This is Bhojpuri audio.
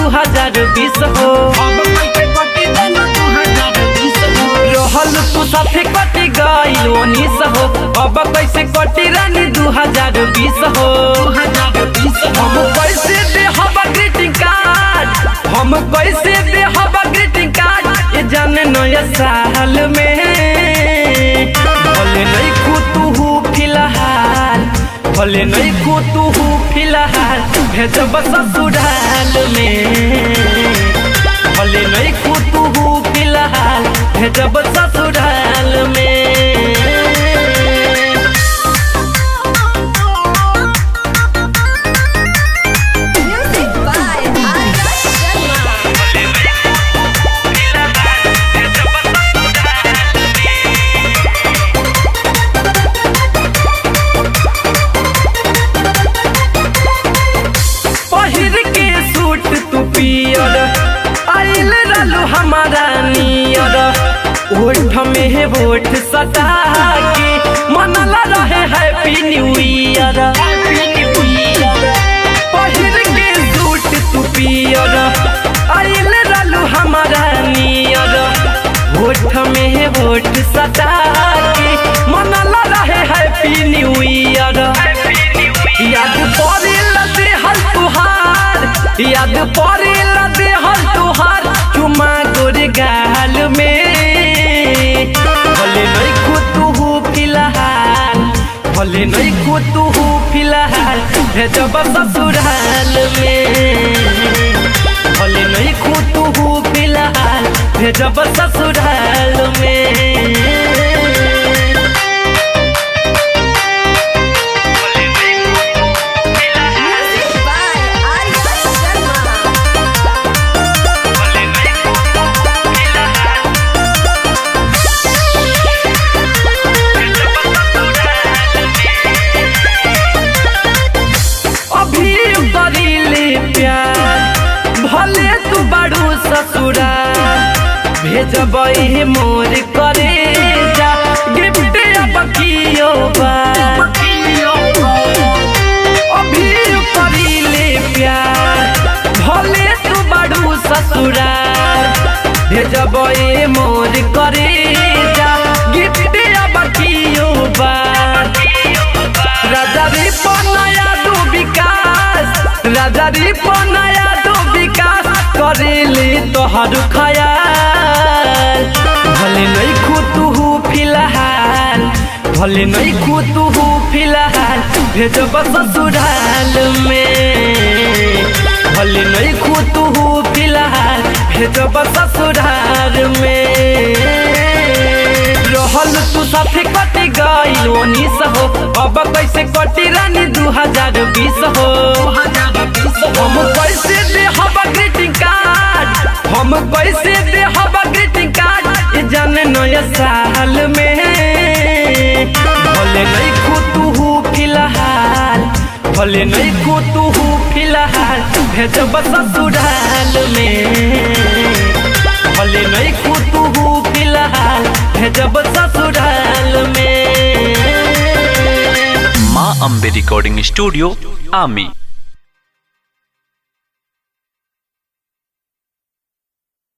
2020 हो। रहल तू साथे कटी गइल 19 हो, अब कैसे कटी रानी 2020 हो। हम कैसे देहब ग्रीटिंग कार्ड, हम कैसे देहब ग्रीटिंग कार्ड ये जाने नया साल में। भले नहीं तू फिलहाल, भले नहीं तू फिलहाल भेजब ससुराल में। भले नहीं तू फिलहाल भेजब ससुराल में। आइल रहलू हमारा नियर, ओठ में वोट सटा के मनला रहे हैप्पी न्यू ईयर। पहिर के सूट तू पियर, आइल रहलू हमारा नियर, ओठ में वोट सटा के मनला रहे हैप्पी न्यू ईयर। याद पड़ेला देहल तुहार, याद पड़ेला देहल तुहार चुमा गोर गाल में। भले नहीं तू फिलहाल, भले नहीं तू फिलहाल भेजब ससुराल में। भले नहीं तू फिलहाल भेजब ससुराल में। भले तू बड़ू ससुराल भेजब मोर करे जा गिफ्ट बकियो अभी करीले प्यार। भले तू बड़ू ससुराल भेजब मोर करे जा गिफ्ट बकियो राजा री पनाया दू विकास, राजा री पनाया विकास करेले तोहर ख्याल। भले नहीं तू फिलहाल, भले नहीं तू फिलहाल भेजब ससुराल में। भले नहीं तू फिलहाल भेजब ससुराल में। रहल तू साथे कटी गइल 19 हो, अब कैसे कटी रानी 2020 हो। हम कैसे देहब ग्रीटिंग कार्ड, हम कैसे देहब ग्रीटिंग कार्ड ये जाने नया साल में। भले नहीं तू फिलहाल, भले नहीं तू फिलहाल भेजब ससुराल में। भले नहीं तू फिलहाल भेजब ससुराल में। माँ अम्बे रिकॉर्डिंग स्टूडियो आमी।